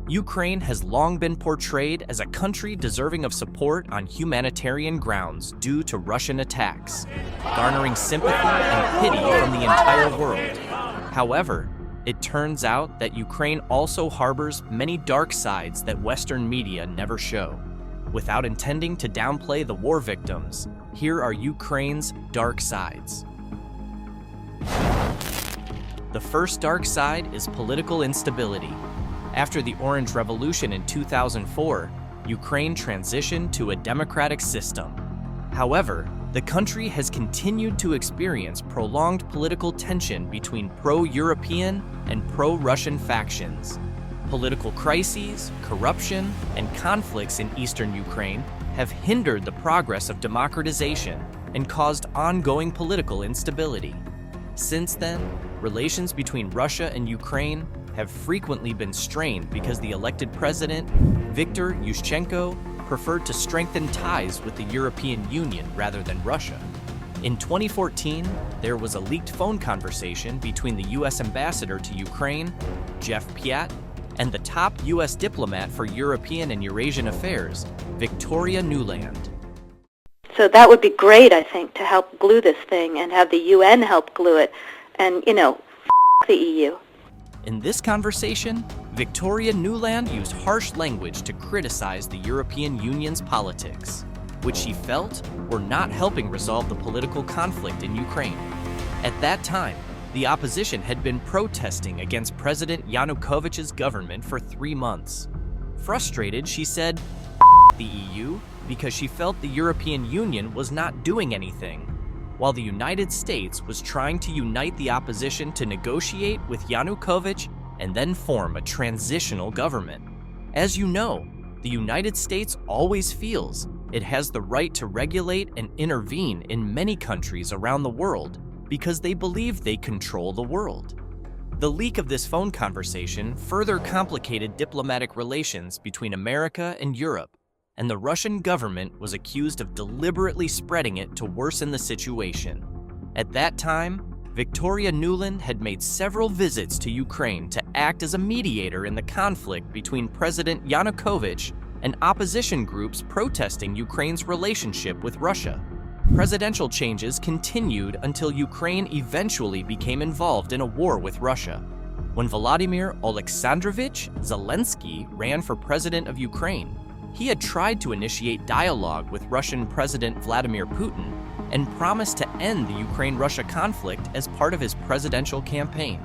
Ukraine has long been portrayed as a country deserving of support on humanitarian grounds due to Russian attacks, garnering sympathy and pity from the entire world. However, it turns out that Ukraine also harbors many dark sides that Western media never show. Without intending to downplay the war victims, here are Ukraine's dark sides. The first dark side is political instability. After the Orange Revolution in 2004, Ukraine transitioned to a democratic system. However, the country has continued to experience prolonged political tension between pro-European and pro-Russian factions. Political crises, corruption, and conflicts in eastern Ukraine have hindered the progress of democratization and caused ongoing political instability. Since then, relations between Russia and Ukraine have frequently been strained because the elected president, Viktor Yushchenko, preferred to strengthen ties with the European Union rather than Russia. In 2014, there was a leaked phone conversation between the U.S. ambassador to Ukraine, Jeff Piat, and the top U.S. diplomat for European and Eurasian affairs, Victoria Nuland. So that would be great, I think, to help glue this thing and have the UN help glue it. And, the EU. In this conversation, Victoria Nuland used harsh language to criticize the European Union's politics, which she felt were not helping resolve the political conflict in Ukraine. At that time, the opposition had been protesting against President Yanukovych's government for 3 months. Frustrated, she said, the EU, because she felt the European Union was not doing anything, while the United States was trying to unite the opposition to negotiate with Yanukovych and then form a transitional government. As you know, the United States always feels it has the right to regulate and intervene in many countries around the world because they believe they control the world. The leak of this phone conversation further complicated diplomatic relations between America and Europe, and the Russian government was accused of deliberately spreading it to worsen the situation. At that time, Victoria Nuland had made several visits to Ukraine to act as a mediator in the conflict between President Yanukovych and opposition groups protesting Ukraine's relationship with Russia. Presidential changes continued until Ukraine eventually became involved in a war with Russia. When Volodymyr Alexandrovich Zelensky ran for president of Ukraine, he had tried to initiate dialogue with Russian President Vladimir Putin and promised to end the Ukraine-Russia conflict as part of his presidential campaign.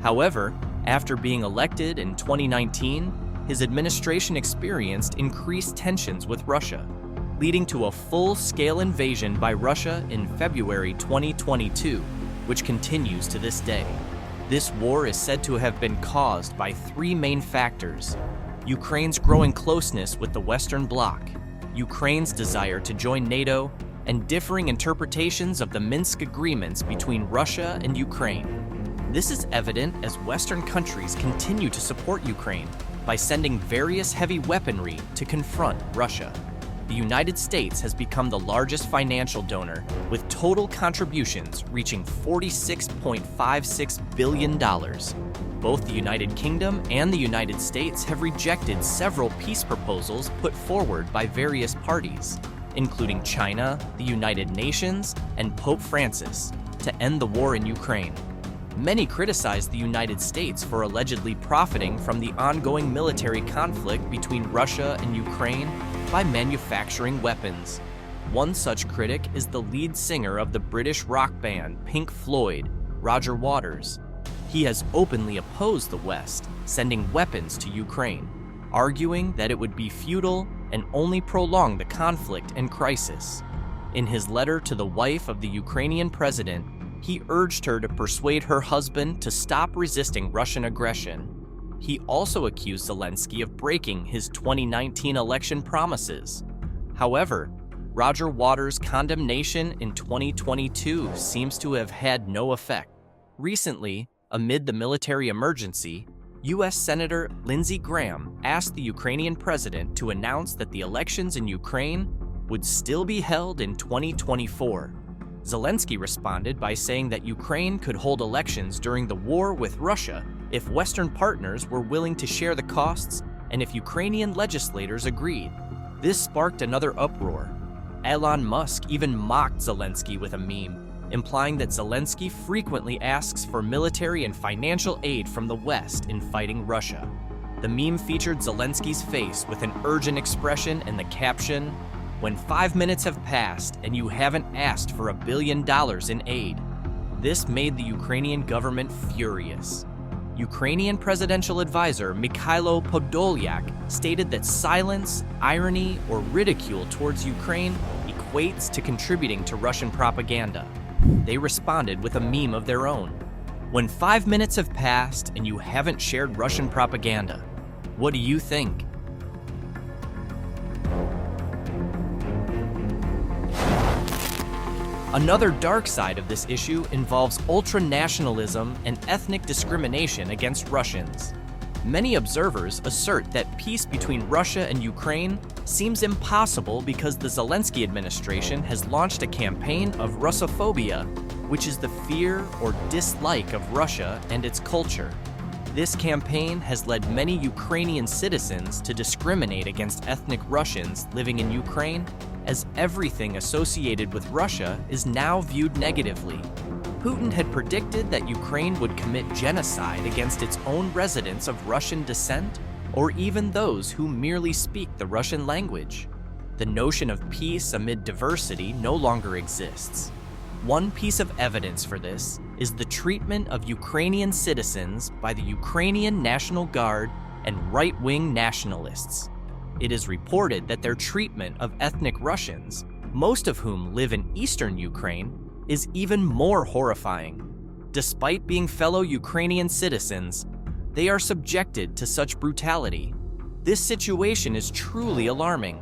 However, after being elected in 2019, his administration experienced increased tensions with Russia, leading to a full-scale invasion by Russia in February 2022, which continues to this day. This war is said to have been caused by 3 main factors: Ukraine's growing closeness with the Western Bloc, Ukraine's desire to join NATO, and differing interpretations of the Minsk agreements between Russia and Ukraine. This is evident as Western countries continue to support Ukraine by sending various heavy weaponry to confront Russia. The United States has become the largest financial donor, with total contributions reaching $46.56 billion. Both the United Kingdom and the United States have rejected several peace proposals put forward by various parties, including China, the United Nations, and Pope Francis, to end the war in Ukraine. Many criticize the United States for allegedly profiting from the ongoing military conflict between Russia and Ukraine by manufacturing weapons. One such critic is the lead singer of the British rock band Pink Floyd, Roger Waters. He has openly opposed the West sending weapons to Ukraine, arguing that it would be futile and only prolong the conflict and crisis. In his letter to the wife of the Ukrainian president, he urged her to persuade her husband to stop resisting Russian aggression. He also accused Zelensky of breaking his 2019 election promises. However, Roger Waters' condemnation in 2022 seems to have had no effect. Recently, amid the military emergency, U.S. Senator Lindsey Graham asked the Ukrainian president to announce that the elections in Ukraine would still be held in 2024. Zelensky responded by saying that Ukraine could hold elections during the war with Russia if Western partners were willing to share the costs and if Ukrainian legislators agreed. This sparked another uproar. Elon Musk even mocked Zelensky with a meme, implying that Zelensky frequently asks for military and financial aid from the West in fighting Russia. The meme featured Zelensky's face with an urgent expression and the caption, "When 5 minutes have passed and you haven't asked for $1 billion in aid." This made the Ukrainian government furious. Ukrainian presidential advisor Mikhailo Podolyak stated that silence, irony, or ridicule towards Ukraine equates to contributing to Russian propaganda. They responded with a meme of their own. "When 5 minutes have passed and you haven't shared Russian propaganda, what do you think?" Another dark side of this issue involves ultranationalism and ethnic discrimination against Russians. Many observers assert that peace between Russia and Ukraine seems impossible because the Zelensky administration has launched a campaign of Russophobia, which is the fear or dislike of Russia and its culture. This campaign has led many Ukrainian citizens to discriminate against ethnic Russians living in Ukraine, as everything associated with Russia is now viewed negatively. Putin had predicted that Ukraine would commit genocide against its own residents of Russian descent, or even those who merely speak the Russian language. The notion of peace amid diversity no longer exists. One piece of evidence for this is the treatment of Ukrainian citizens by the Ukrainian National Guard and right-wing nationalists. It is reported that their treatment of ethnic Russians, most of whom live in eastern Ukraine, is even more horrifying. Despite being fellow Ukrainian citizens, they are subjected to such brutality. This situation is truly alarming.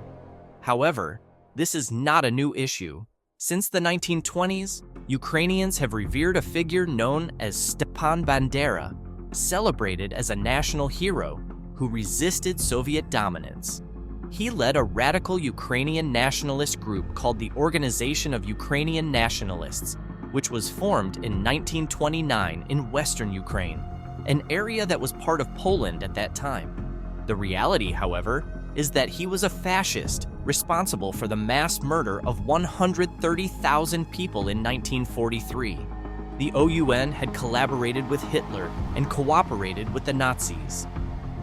However, this is not a new issue. Since the 1920s, Ukrainians have revered a figure known as Stepan Bandera, celebrated as a national hero who resisted Soviet dominance. He led a radical Ukrainian nationalist group called the Organization of Ukrainian Nationalists, which was formed in 1929 in western Ukraine, an area that was part of Poland at that time. The reality, however, is that he was a fascist responsible for the mass murder of 130,000 people in 1943. The OUN had collaborated with Hitler and cooperated with the Nazis.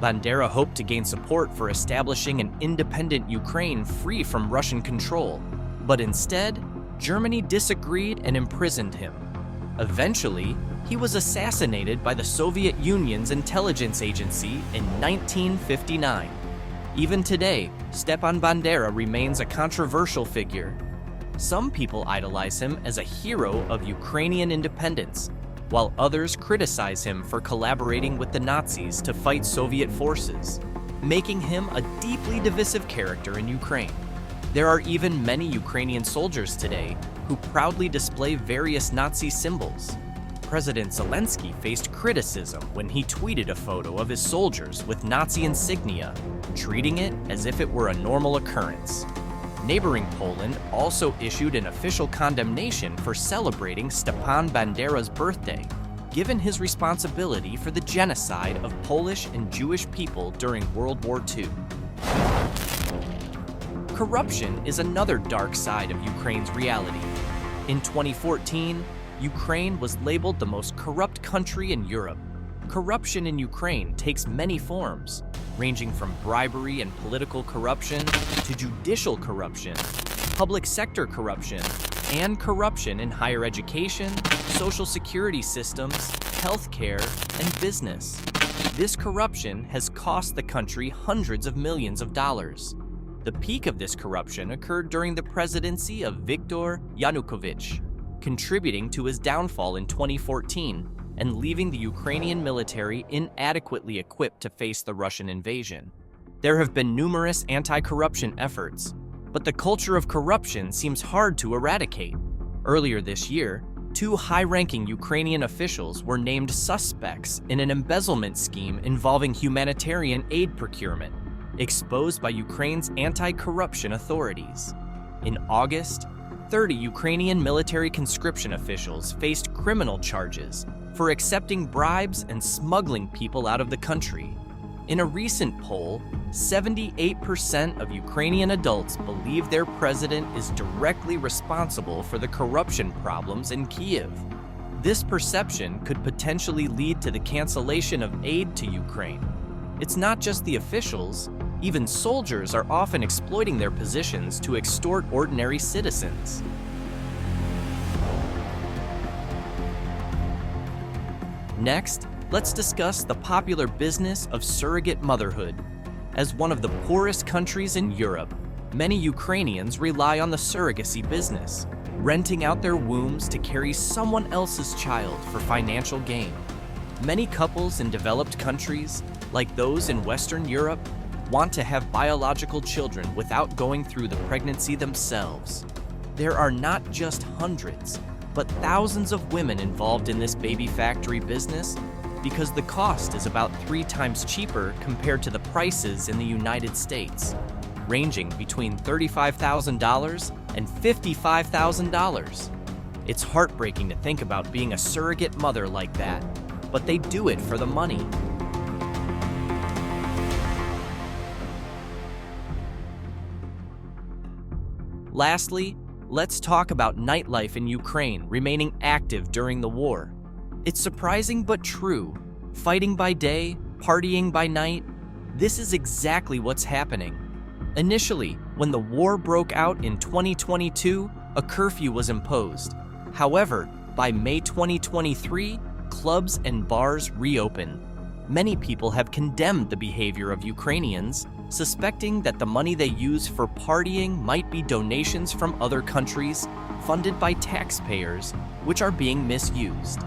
Bandera hoped to gain support for establishing an independent Ukraine free from Russian control, but instead, Germany disagreed and imprisoned him. Eventually, he was assassinated by the Soviet Union's intelligence agency in 1959. Even today, Stepan Bandera remains a controversial figure. Some people idolize him as a hero of Ukrainian independence, while others criticize him for collaborating with the Nazis to fight Soviet forces, making him a deeply divisive character in Ukraine. There are even many Ukrainian soldiers today who proudly display various Nazi symbols. President Zelensky faced criticism when he tweeted a photo of his soldiers with Nazi insignia, treating it as if it were a normal occurrence. Neighboring Poland also issued an official condemnation for celebrating Stepan Bandera's birthday, given his responsibility for the genocide of Polish and Jewish people during World War II. Corruption is another dark side of Ukraine's reality. In 2014, Ukraine was labeled the most corrupt country in Europe. Corruption in Ukraine takes many forms, ranging from bribery and political corruption to judicial corruption, public sector corruption, and corruption in higher education, social security systems, healthcare, and business. This corruption has cost the country hundreds of millions of dollars. The peak of this corruption occurred during the presidency of Viktor Yanukovych, contributing to his downfall in 2014 and leaving the Ukrainian military inadequately equipped to face the Russian invasion. There have been numerous anti-corruption efforts, but the culture of corruption seems hard to eradicate. Earlier this year, 2 high-ranking Ukrainian officials were named suspects in an embezzlement scheme involving humanitarian aid procurement, exposed by Ukraine's anti-corruption authorities. In August, 30 Ukrainian military conscription officials faced criminal charges for accepting bribes and smuggling people out of the country. In a recent poll, 78% of Ukrainian adults believe their president is directly responsible for the corruption problems in Kyiv. This perception could potentially lead to the cancellation of aid to Ukraine. It's not just the officials, even soldiers are often exploiting their positions to extort ordinary citizens. Next, let's discuss the popular business of surrogate motherhood. As one of the poorest countries in Europe, many Ukrainians rely on the surrogacy business, renting out their wombs to carry someone else's child for financial gain. Many couples in developed countries, like those in Western Europe, want to have biological children without going through the pregnancy themselves. There are not just hundreds, but thousands of women involved in this baby factory business because the cost is about 3 times cheaper compared to the prices in the United States, ranging between $35,000 and $55,000. It's heartbreaking to think about being a surrogate mother like that, but they do it for the money. Lastly, let's talk about nightlife in Ukraine remaining active during the war. It's surprising but true. Fighting by day, partying by night, this is exactly what's happening. Initially, when the war broke out in 2022, a curfew was imposed. However, by May 2023, clubs and bars reopened. Many people have condemned the behavior of Ukrainians, suspecting that the money they use for partying might be donations from other countries funded by taxpayers, which are being misused.